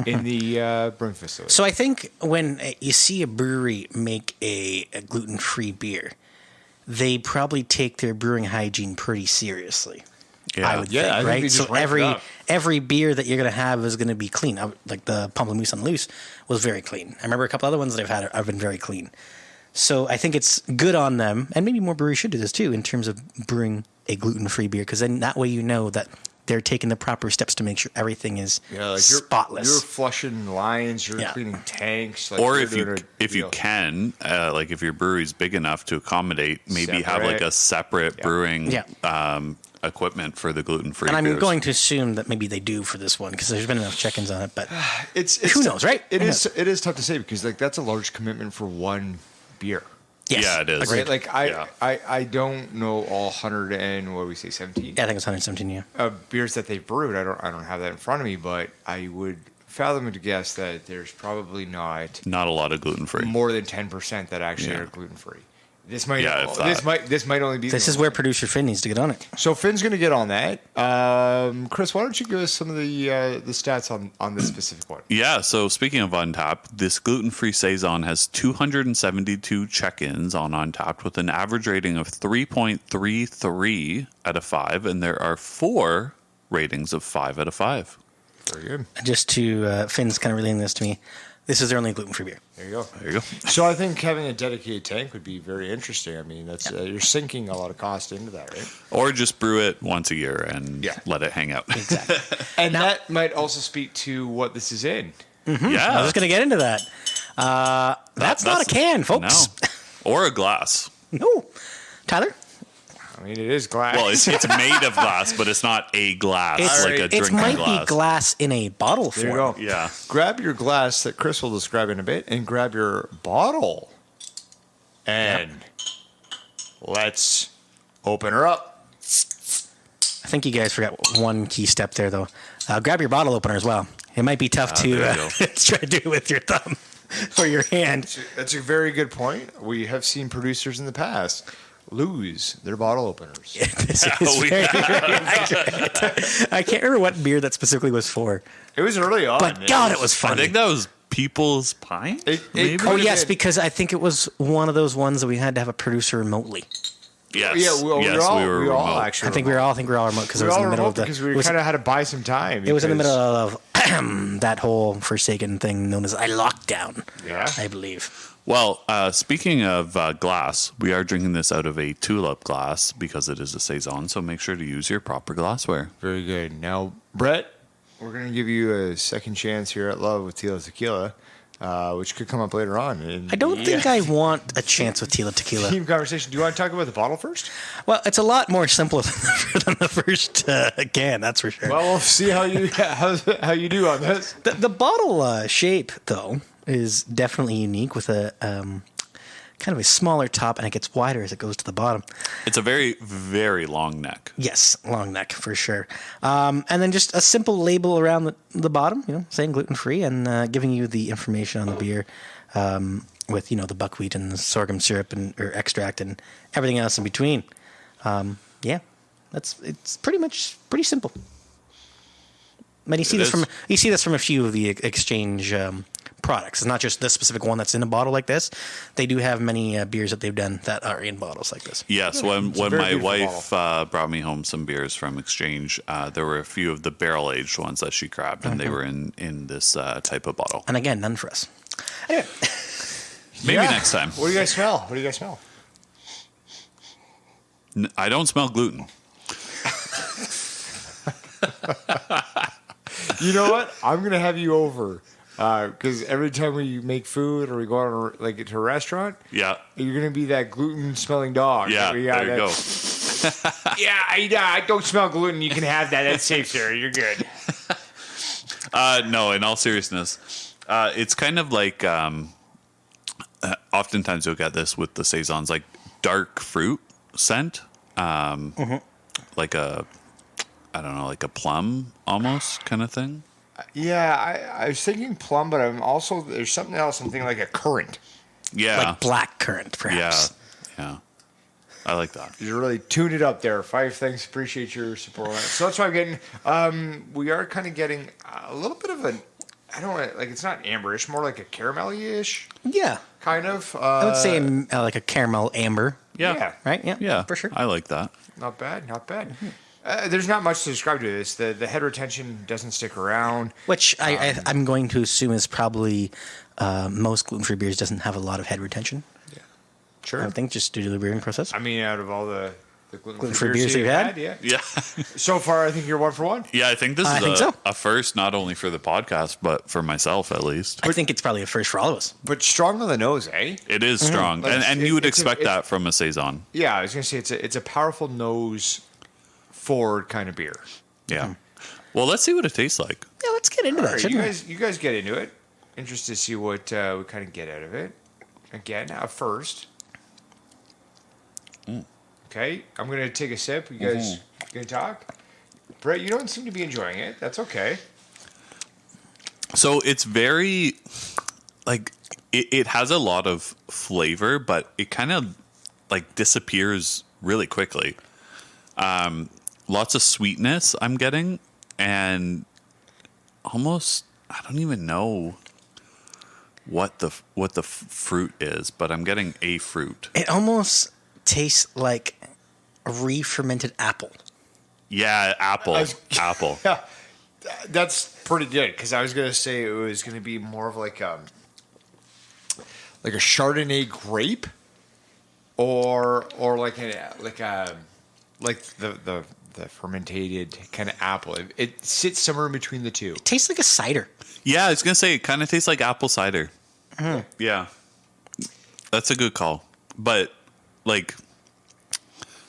in the brewing facility. So I think when you see a brewery make a gluten-free beer, they probably take their brewing hygiene pretty seriously. Yeah. I would think, I think right? they just So ramp it up. every beer that you're going to have is going to be clean. Like the Pamplemoose on Loose was very clean. I remember a couple other ones that I've had have been very clean. So I think it's good on them, and maybe more breweries should do this too, in terms of brewing a gluten-free beer, because then that way you know that they're taking the proper steps to make sure everything is spotless. You're flushing lines. You're cleaning tanks. Like Or you're if you can, like if your brewery's big enough to accommodate, maybe have like a separate brewing equipment for the gluten-free. And I'm beers. going to assume that maybe they do for this one because there's been enough check-ins on it. But it's who knows, right? It is tough to say because like that's a large commitment for one beer. Yes. Yeah, it is. Right? Like I don't know all 100 and what do we say 17? Yeah, I think it's 117. Yeah. Beers that they've brewed. I don't have that in front of me, but I would fathom to guess that there's probably not Not a lot of gluten-free. more than 10% that actually are gluten free. This might if that. this might only be This is where producer Finn needs to get on it. So Finn's going to get on that. Chris, why don't you give us some of the stats on this specific one? Yeah, so speaking of Untapped, this gluten-free Saison has 272 check-ins on Untapped with an average rating of 3.33 out of 5, and there are 4 ratings of 5 out of 5. Very good. Just to Finn's kind of relaying this to me. This is their only gluten-free beer. There you go. There you go. So I think having a dedicated tank would be very interesting. I mean, that's you're sinking a lot of cost into that, right? Or just brew it once a year and let it hang out. Exactly. And that might also speak to what this is in. Yeah. I was going to get into that. That's not a can, folks. No. Or a glass. No. Tyler? I mean, it is glass. Well, it's made of glass, but it's not a glass like a It drinking might glass. be glass in a bottle there form. you go. Yeah. Grab your glass that Chris will describe in a bit, and grab your bottle, and let's open her up. I think you guys forgot one key step there, though. Grab your bottle opener as well. It might be tough to try to do it with your thumb or your hand. That's a very good point. We have seen producers in the past lose their bottle openers. This is very accurate. I can't remember what beer that specifically was for. It was early on. But God, it was I funny. think that was People's Pint. It Oh, could've yes, been- because I think it was one of those ones that we had to have a producer remotely. Yes. Yeah, well, yes, we were remote. all actually. I think we were all remote because it we was all in the middle remote of the. because we kind of had to buy some time. It was in the because- middle of that whole Forsaken thing known as a lockdown. Yeah. I believe. Well, speaking of glass, we are drinking this out of a tulip glass because it is a Saison, so make sure to use your proper glassware. Very good. Now, Brett, we're going to give you a second chance here at Love with Tila Tequila, which could come up later on. And I don't think I want a chance with Tila Tequila. Team conversation. Do you want to talk about the bottle first? Well, it's a lot more simpler than the first can, that's for sure. Well, we'll see how you do on this. The bottle shape, though, is definitely unique with a kind of a smaller top, and it gets wider as it goes to the bottom. It's a very, very long neck. Yes, long neck for sure. And then just a simple label around the bottom, saying gluten-free and giving you the information on the beer with, the buckwheat and the sorghum syrup or extract and everything else in between. It's pretty simple. But you see this from a few of the Exchange products. It's not just this specific one that's in a bottle like this. They do have many beers that they've done that are in bottles like this. Yes, when my wife brought me home some beers from Exchange, there were a few of the barrel-aged ones that she grabbed, and they were in this type of bottle. And again, none for us. Anyway. Maybe next time. What do you guys smell? I don't smell gluten. You know what? I'm going to have you over. Because every time we make food or we go out to a restaurant, Yeah. you're going to be that gluten-smelling dog. Yeah, there you go. I don't smell gluten. You can have that. That's safe, sir. You're good. No, in all seriousness, it's kind of like oftentimes you'll get this with the Saisons, like dark fruit scent, like a plum almost kind of thing. Yeah, I was thinking plum, but I'm also there's something else. I'm thinking like a currant. Yeah, Like black currant, perhaps. Yeah. I like that. You really tuned it up there. 5 things. Appreciate your support on it. So that's why I'm getting. We are kind of getting a little bit of an. I don't want it's not amberish, more like a caramelly-ish Yeah. kind of. I would say like a caramel amber. Yeah. Right? Yeah, For sure. I like that. Not bad. There's not much to describe to this. The head retention doesn't stick around. Which I'm going to assume is probably most gluten-free beers doesn't have a lot of head retention. Yeah. Sure. I think just due to the brewing process. I mean, out of all the Gluten-free beers you've had? yeah. Yeah. So far, I think you're 1 for 1. Yeah, I think this I think is so. a first, not only for the podcast, but for myself at least. I think it's probably a first for all of us. But strong on the nose, eh? It is strong. Like, And you would it's expect that from a Saison. Yeah, I was going to say it's a powerful nose forward kind of beer. Yeah. Well, let's see what it tastes like. Yeah, let's get into All that, right, shouldn't we? you guys get into it. Interested to see what we kind of get out of it. Again, first. Okay, I'm going to take a sip. You guys going to talk? Brett, you don't seem to be enjoying it. That's okay. So it's very, it has a lot of flavor, but it kind of, disappears really quickly. Lots of sweetness I'm getting, and almost, I don't even know what the fruit is, but I'm getting a fruit. It almost tastes like a re-fermented apple. Yeah, apple. Apple. Yeah, that's pretty good because I was going to say it was going to be more of like a Chardonnay grape, or like the fermented kind of apple. It sits somewhere in between the two. It tastes like a cider. Yeah, I was going to say it kind of tastes like apple cider. Yeah. That's a good call. But,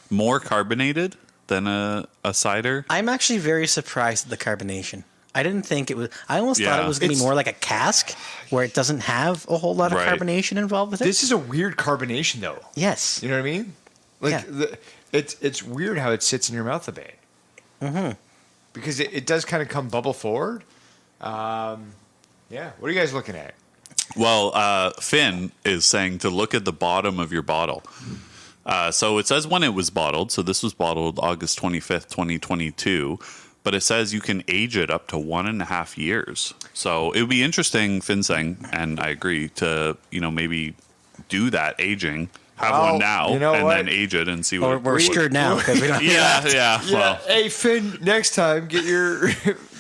more carbonated than a cider. I'm actually very surprised at the carbonation. I didn't think it was. I almost thought it was going to be more like a cask where it doesn't have a whole lot of carbonation involved with it. This is a weird carbonation, though. Yes. You know what I mean? It's weird how it sits in your mouth a bit. Mm-hmm. Because it does kind of come bubble forward. Yeah. What are you guys looking at? Well, Finn is saying to look at the bottom of your bottle. So it says when it was bottled. So this was bottled August 25th, 2022. But it says you can age it up to 1.5 years. So it would be interesting, Finn saying, and I agree, to maybe do that aging. Have one now then age it and see what. We're screwed now because we don't. Yeah. Well, hey Finn, next time get your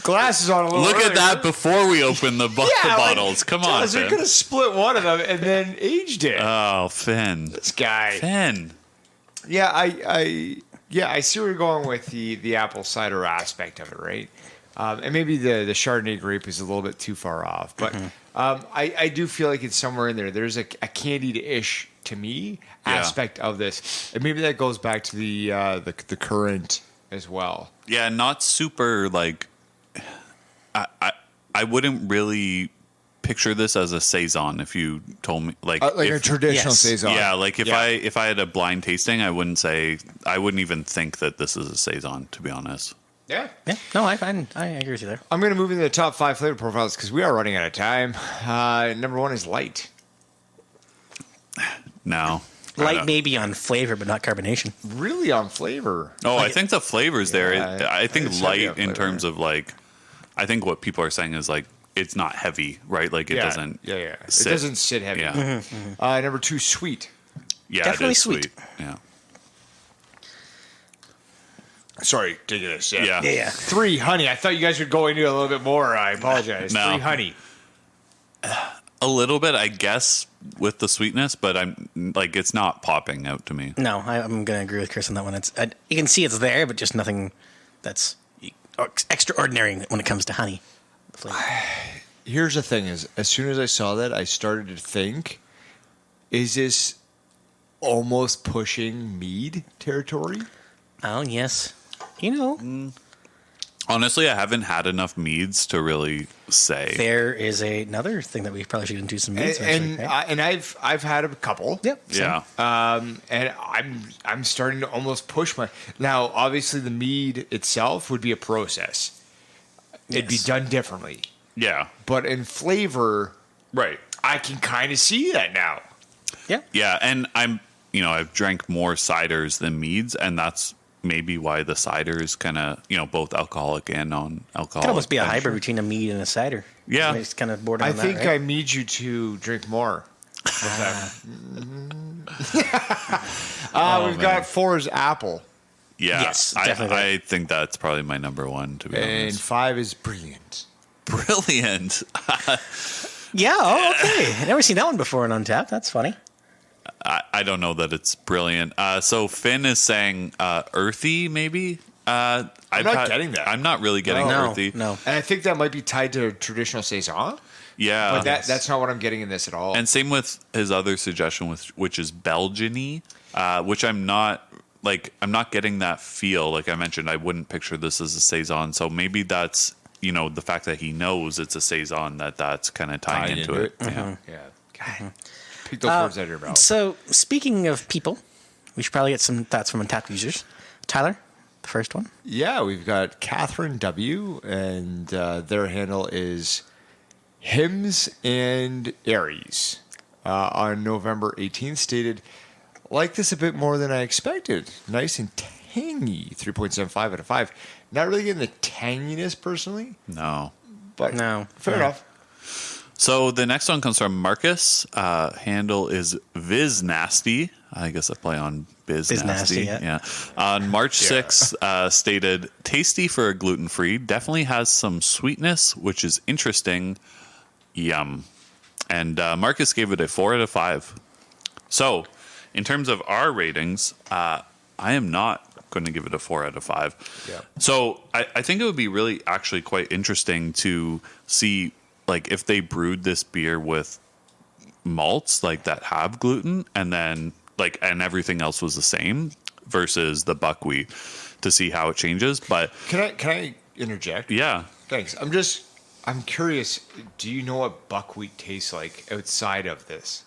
glasses on a little. Look earlier. at that before we open the bottles. Come on, They're Finn. gonna split one of them and then aged it. Oh, Finn. This guy. Finn. Yeah, I see where you're going with the apple cider aspect of it, right? And maybe the Chardonnay grape is a little bit too far off, but I do feel like it's somewhere in there. There's a candied-ish to me aspect of this, and maybe that goes back to the currant as well. Yeah, not super I wouldn't really picture this as a Saison if you told me like a traditional Saison. Yeah, like if I had a blind tasting, I wouldn't even think that this is a Saison, to be honest. Yeah. No, I agree with you there. I'm going to move into the top 5 flavor profiles because we are running out of time. Number 1 is light. No. Light maybe on flavor, but not carbonation. Really on flavor. Oh, I think the flavor's there. I think it's light heavy on in terms of like, I think what people are saying is like, it's not heavy, right? Like it doesn't. Yeah. Sit. It doesn't sit heavy. Yeah. Number 2, sweet. Yeah, Definitely it is sweet. Yeah. Sorry, taking a sip. Yeah. 3, honey. I thought you guys would go into a little bit more. I apologize. No. 3, honey. A little bit, I guess, with the sweetness, but I'm like, it's not popping out to me. No, I'm going to agree with Chris on that one. You can see it's there, but just nothing that's extraordinary when it comes to honey. Here's the thing: is as soon as I saw that, I started to think, is this almost pushing mead territory? Oh yes, you know. Honestly, I haven't had enough meads to really say. There is another thing that we probably should get into some meads. And I've had a couple. Yep. Yeah. And I'm starting to almost push my. Now, obviously, the mead itself would be a process. It'd be done differently. Yeah. But in flavor, Right. I can kind of see that now. Yeah. Yeah, and I've drank more ciders than meads, and that's maybe why the cider is kind of, both alcoholic and non-alcoholic. Could almost be a hybrid between a mead and a cider. Yeah. It's kind of border on I that, think right? I need you to drink more. We've got 4 is apple. Yeah. Yes, definitely. I think that's probably my number 1, to be And honest. 5 is brilliant. Brilliant. Yeah. Oh, okay. I've never seen that one before in Untapped. That's funny. I don't know that it's brilliant. So Finn is saying earthy, maybe? I'm not getting that. I'm not really getting earthy. No. And I think that might be tied to traditional Saison. Yeah. But that's not what I'm getting in this at all. And same with his other suggestion, which is Belgian-y, which I'm not getting that feel. Like I mentioned, I wouldn't picture this as a Saison. So maybe that's, the fact that he knows it's a Saison, that's kind of tying into it. Yeah. God. Pick those words out of your mouth. So, speaking of people, we should probably get some thoughts from Untapped users. Tyler, the first one. Yeah, we've got Catherine W, and their handle is Hymns and Aries. On November 18th, stated, like this a bit more than I expected. Nice and tangy, 3.75 out of 5. Not really getting the tanginess personally, No. but fair enough. So the next one comes from Marcus. Handle is Viz Nasty. I guess I play on Biz Nasty. Yeah. On March 6th, stated, tasty for a gluten-free. Definitely has some sweetness, which is interesting. Yum. And Marcus gave it a 4 out of 5. So in terms of our ratings, I am not going to give it a 4 out of 5. Yeah. So I think it would be really actually quite interesting to see, like, if they brewed this beer with malts like that have gluten, and then and everything else was the same versus the buckwheat, to see how it changes. But Can I interject? yeah, Thanks. I'm curious. Do you know what buckwheat tastes like outside of this?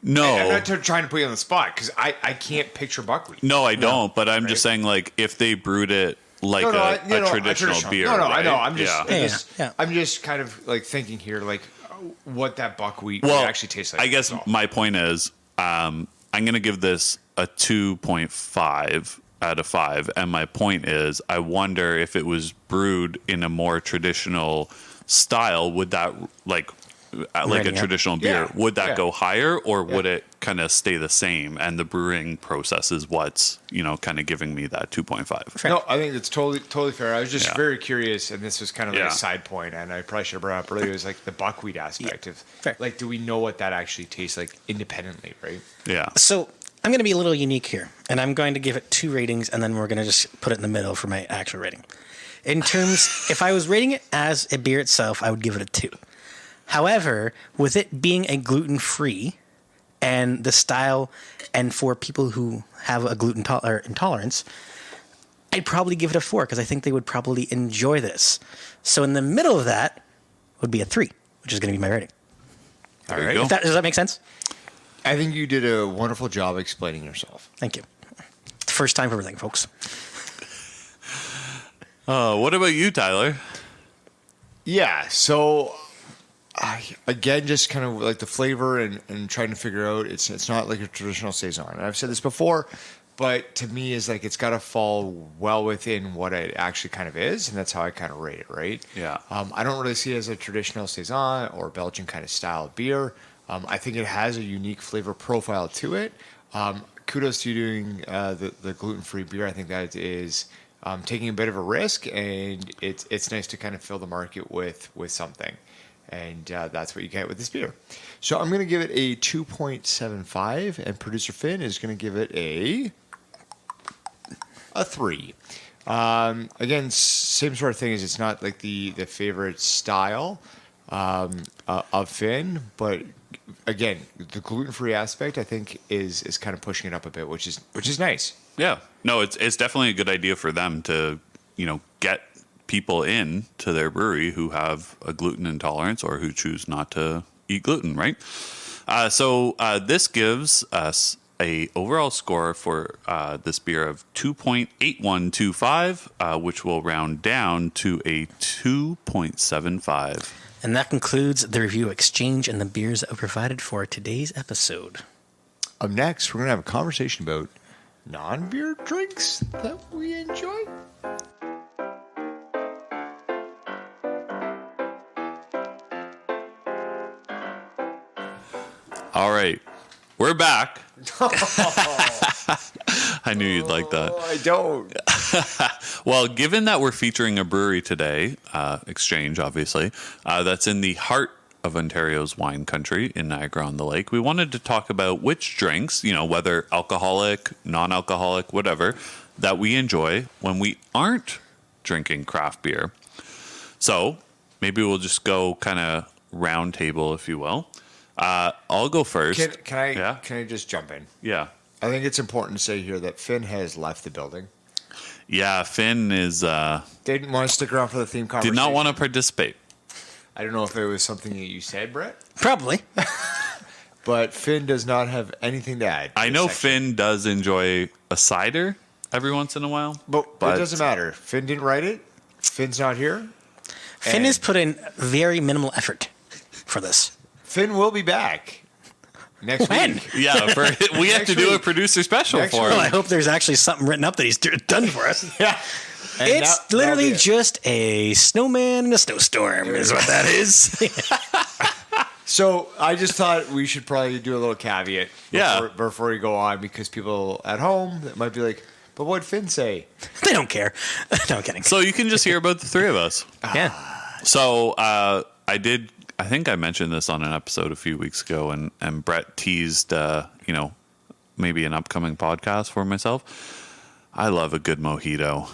no, I'm not trying to put you on the spot because I can't picture buckwheat. no, I don't. But I'm just saying, like, if they brewed it like a traditional beer. No, right? I know. I'm just, Yeah. I'm just kind of like thinking here, like what that buckwheat would actually taste like. I guess my point is, I'm going to give this a 2.5 out of 5, and my point is, I wonder if it was brewed in a more traditional style, would that like a traditional beer, would that go higher, or would it kind of stay the same? And the brewing process is what's kind of giving me that 2.5. No, I think it's totally fair. I was just very curious, and this was kind of like a side point, and I probably should have brought it up earlier. It was like the buckwheat aspect of like, do we know what that actually tastes like independently, right? Yeah. So, I'm going to be a little unique here, and I'm going to give it 2 ratings, and then we're going to just put it in the middle for my actual rating. In terms, if I was rating it as a beer itself, I would give it a 2. However, with it being a gluten-free and the style, and for people who have a gluten intolerance, I'd probably give it a 4 because I think they would probably enjoy this. So in the middle of that would be a 3, which is going to be my rating. All There right. you go. Does that make sense? I think you did a wonderful job explaining yourself. Thank you. First time for everything, folks. What about you, Tyler? Yeah, so again, just kind of like the flavor and trying to figure out it's not like a traditional Saison. And I've said this before, but to me is like it's got to fall well within what it actually kind of is, and that's how I kind of rate it, right? Yeah. I don't really see it as a traditional Saison or Belgian kind of style beer. I think it has a unique flavor profile to it. Kudos to you doing the gluten-free beer. I think that is taking a bit of a risk, and it's nice to kind of fill the market with something. And that's what you get with this beer. So I'm going to give it a 2.75, and producer Finn is going to give it a 3. Again, same sort of thing. Is it's not like the favorite style of Finn, but again, the gluten-free aspect I think is kind of pushing it up a bit, which is nice. Yeah. No, it's definitely a good idea for them to, get people in to their brewery who have a gluten intolerance or who choose not to eat gluten, right? So this gives us a overall score for this beer of 2.8125, which will round down to a 2.75. And that concludes the review of Exchange and the beers that were provided for today's episode. Up next, we're going to have a conversation about non-beer drinks that we enjoy. All right. We're back. I knew you'd like that. Oh, I don't. Well, given that we're featuring a brewery today, Exchange, obviously, that's in the heart of Ontario's wine country in Niagara-on-the-Lake, we wanted to talk about which drinks, whether alcoholic, non-alcoholic, whatever, that we enjoy when we aren't drinking craft beer. So maybe we'll just go kind of round table, if you will. I'll go first. Can I Yeah? can I just jump in? Yeah. I think it's important to say here that Finn has left the building. Yeah, Finn Didn't want to stick around for the theme did conversation. not want to participate. I don't know if it was something that you said, Brett, Probably. but Finn does not have anything to add. to I this know section. Finn does enjoy a cider every once in a while. but it doesn't matter. Finn didn't write it. Finn's not here. Finn And has put in very minimal effort for this. Finn will be back next When? week. Yeah, we have Next to do a week. producer special Next for week. Well, I him. hope there's actually something written up that he's done for us. Yeah. And It's that'll literally be it. just a snowman in a snowstorm is what that is. So I just thought we should probably do a little caveat before we go on, because people at home that might be like, but what'd Finn say? They don't care. No, I'm kidding. So you can just hear about the three of us. Yeah. So I think I mentioned this on an episode a few weeks ago, and Brett teased, maybe an upcoming podcast for myself. I love a good mojito.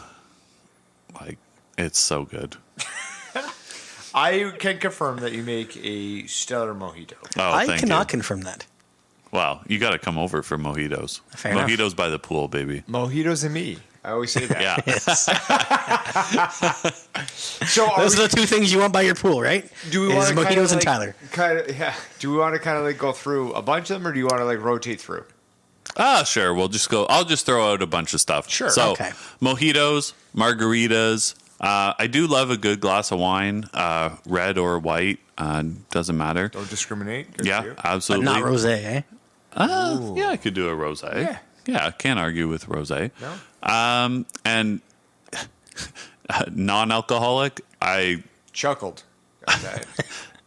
Like, it's so good. I can confirm that you make a stellar mojito. Oh, I thank cannot you. confirm that. Wow, you got to come over for mojitos. Fair enough. Mojitos by the pool, baby. Mojitos and me. I always say that. Yeah. So Those are the two things you want by your pool, right? do we Is want to mojitos and Tyler. Do we want to kind of like go through a bunch of them, or do you want to like rotate through? Sure. I'll just throw out a bunch of stuff. Sure. So, Okay. mojitos, margaritas. I do love a good glass of wine, red or white. Doesn't matter. Don't discriminate. Good for Yeah, you. But absolutely. not rosé, eh? Yeah, I could do a rosé. Yeah, I can't argue with rosé. No? And non-alcoholic, I Chuckled. Okay.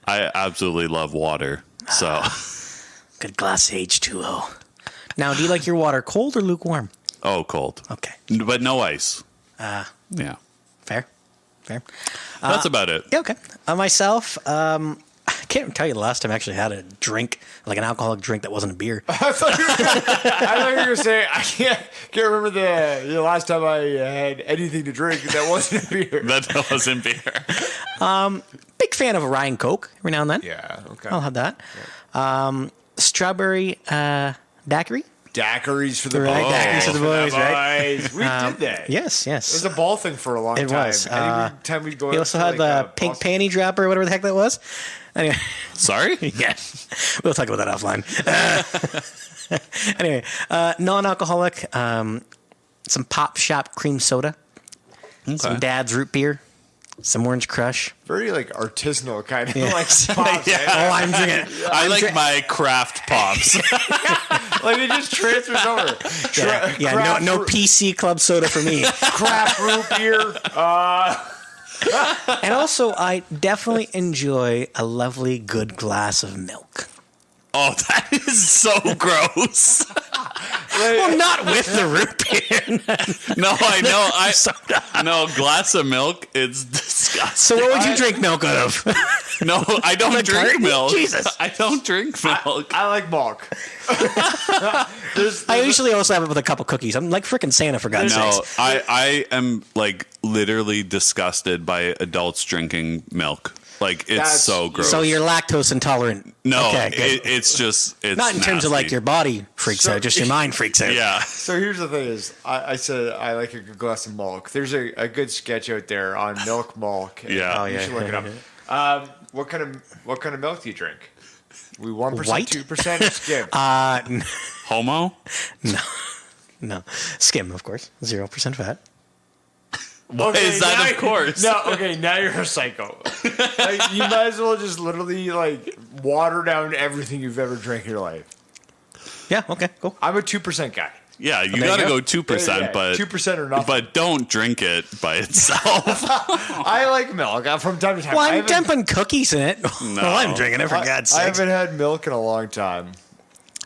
absolutely love water. So, Good glass of H2O. Now, do you like your water cold or lukewarm? cold, Okay. but no ice. Yeah, Fair. that's about it. Yeah, okay. Myself, I can't tell you the last time I actually had a drink, like an alcoholic drink that wasn't a beer. I thought you were going to say, I can't remember the last time I had anything to drink that wasn't a beer. That wasn't beer. Big fan of a Ryan Coke every now and then. Yeah, okay. I'll have that. Strawberry daiquiri. Daiquiris for the Right, boys. daiquiris for the boys, right? We did that. Yes. It was a ball thing for a long It time. was. Every time we'd go We out also to, had like, the pink Boston- panty dropper, whatever the heck that was. Anyway. Sorry? Yeah. We'll talk about that offline. Anyway, non-alcoholic, some Pop Shop cream soda, some Dad's root beer, some Orange Crush. Very like artisanal kind of like pops. Yeah. Oh, I'm drinking. I like my craft pops. Like it just transfers over. No PC Club soda for me. Craft root beer. And also, I definitely enjoy a lovely, good glass of milk. Oh, that is so gross. Well, not with the root beer. No, I know. No, glass of milk, it's disgusting. So what would you drink milk out of? No, I don't drink carton? milk. Jesus. I don't drink milk. I like milk. I usually also have it with a couple cookies. I'm like freaking Santa, for God's No, sakes. I am like literally disgusted by adults drinking milk. Like it's so gross. So you're lactose intolerant. No, Okay, good. it's not in terms of like your body freaks out, just your mind freaks out. Yeah. So here's the thing: is I said I like a good glass of milk. There's a good sketch out there on milk. Yeah. Oh, You yeah. should look it up. What kind of milk do you drink? We 1%, White? 2% skim. Homo? No. Skim, of course. 0% fat. Okay, is that of course? No, okay, now you're a psycho. Like, you might as well just literally like water down everything you've ever drank in your life. Yeah, okay, cool. I'm a 2% guy. Yeah, you there got to you go go. 2%, Yeah, but 2% or nothing. But don't drink it by itself. I like milk from time to time. Well, I I'm haven't- dumping cookies in it. Well, I'm drinking it, for God's I sakes. haven't had milk in a long time.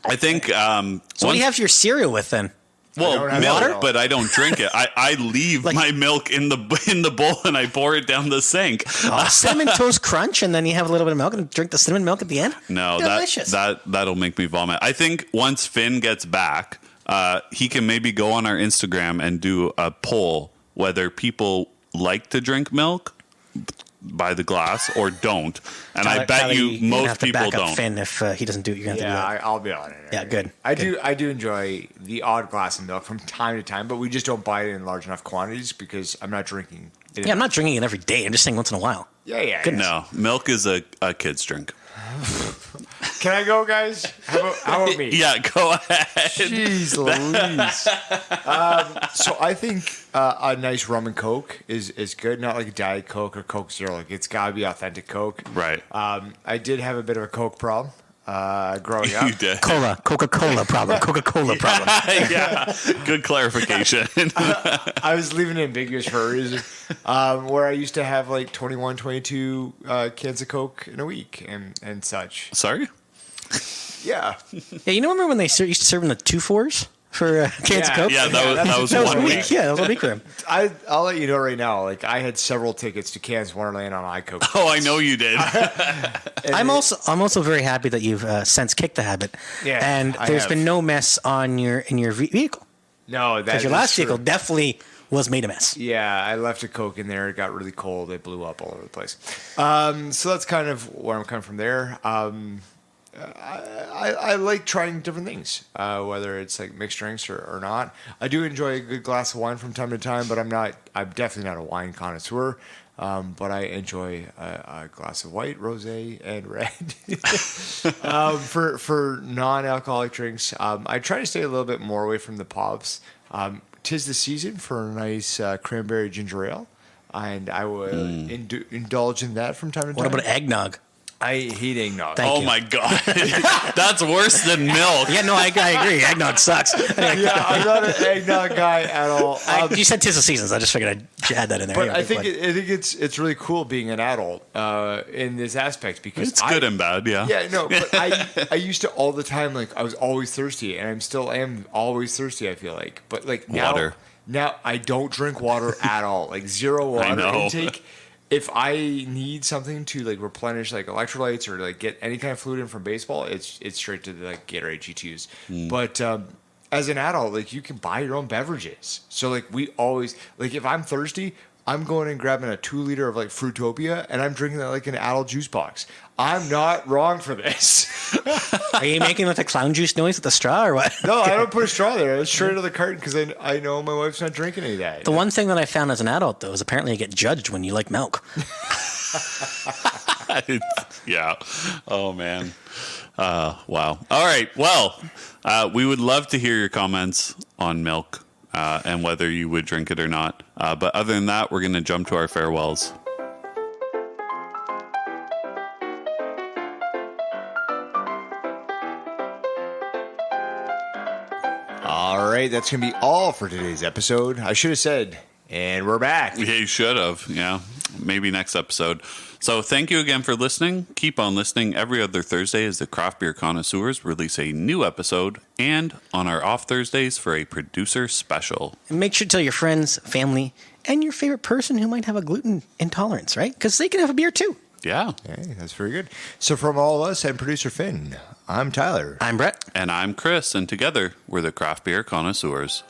I think. So what do you have your cereal with then? don't Well, have milk, water. but I don't drink it. I leave my milk in the bowl and I pour it down the sink. Cinnamon Toast Crunch, and then you have a little bit of milk and drink the cinnamon milk at the end? No, Delicious. that'll make me vomit. I think once Finn gets back, he can maybe go on our Instagram and do a poll whether people like to drink milk by the glass or don't. And I bet Tyler, you you're gonna most have to people back up don't. Finn if he doesn't do it. You're gonna have to do it. I'll be on it. Yeah, good. I do enjoy the odd glass of milk from time to time, but we just don't buy it in large enough quantities because I'm not drinking it. Yeah, I'm not drinking it every day. I'm just saying once in a while. Yeah. No, milk is a kid's drink. Can I go, guys? How about me? Yeah, go ahead. Jeez Louise. So I think a nice rum and Coke is good. Not like a Diet Coke or Coke Zero. Like it's got to be authentic Coke. Right. I did have a bit of a Coke problem growing up. You did. Coca-Cola problem. Coca-Cola problem. Yeah, good clarification. I was leaving it ambiguous for a reason. Where I used to have like 21, 22 cans of Coke in a week and such. Sorry? Yeah. Yeah, you remember when they used to serve in the 2-4s for cans of Coke? Yeah, that was That was a one week. week. Yeah, that was a week for him. I'll let you know right now. Like I had several tickets to Cans Wonderland on iCoke. Oh, I know you did. I'm also very happy that you've since kicked the habit. Yeah, and I there's have. been no mess on your vehicle. No, that Because your is last true. vehicle definitely was made a mess. Yeah, I left a Coke in there. It got really cold. It blew up all over the place. So that's kind of where I'm coming from there. I like trying different things, whether it's like mixed drinks or not. I do enjoy a good glass of wine from time to time, but I'm definitely not a wine connoisseur. But I enjoy a glass of white, rosé, and red. For non-alcoholic drinks, I try to stay a little bit more away from the pops. 'Tis the season for a nice cranberry ginger ale, and I will indulge in that from time to time. What about eggnog? I hate eggnog. Thank Oh you. my god, that's worse than milk. Yeah, no, I agree. Eggnog sucks. Yeah, I'm not an eggnog guy at all. You said 'tis the seasons. I just figured I'd add that in there. But Anyway, I think go ahead. it's really cool being an adult in this aspect because It's good and bad, yeah. Yeah, no, but I used to all the time, like, I was always thirsty, and am always thirsty, I feel like. But, like, Water. now I don't drink water at all. Like, zero water know. intake. If I need something to, like, replenish, like, electrolytes or, like, get any kind of fluid in from baseball, it's straight to the, like, Gatorade G2s. But as an adult, like, you can buy your own beverages. So, like, we always, like, if I'm thirsty, I'm going and grabbing a 2-liter of like Fruitopia and I'm drinking that like an adult juice box. I'm not wrong for this. Are you making like a clown juice noise with the straw or what? No, I don't put a straw there. It's straight out of the carton because I know my wife's not drinking any of that. The one thing that I found as an adult though is apparently you get judged when you like milk. Yeah. Oh, man. Wow. All right. Well, we would love to hear your comments on milk and whether you would drink it or not. But other than that, we're going to jump to our farewells. All right, that's going to be all for today's episode. I should have said, and we're back. Yeah, you should have. Yeah. Maybe next episode. So thank you again for listening. Keep on listening every other Thursday as the Craft Beer Connoisseurs release a new episode, and on our off Thursdays for a producer special. And make sure to tell your friends, family, and your favorite person who might have a gluten intolerance, right? Because they can have a beer too. Yeah. Hey, that's very good. So from all of us and producer Finn, I'm Tyler. I'm Brett. And I'm Chris, and together we're the Craft Beer Connoisseurs.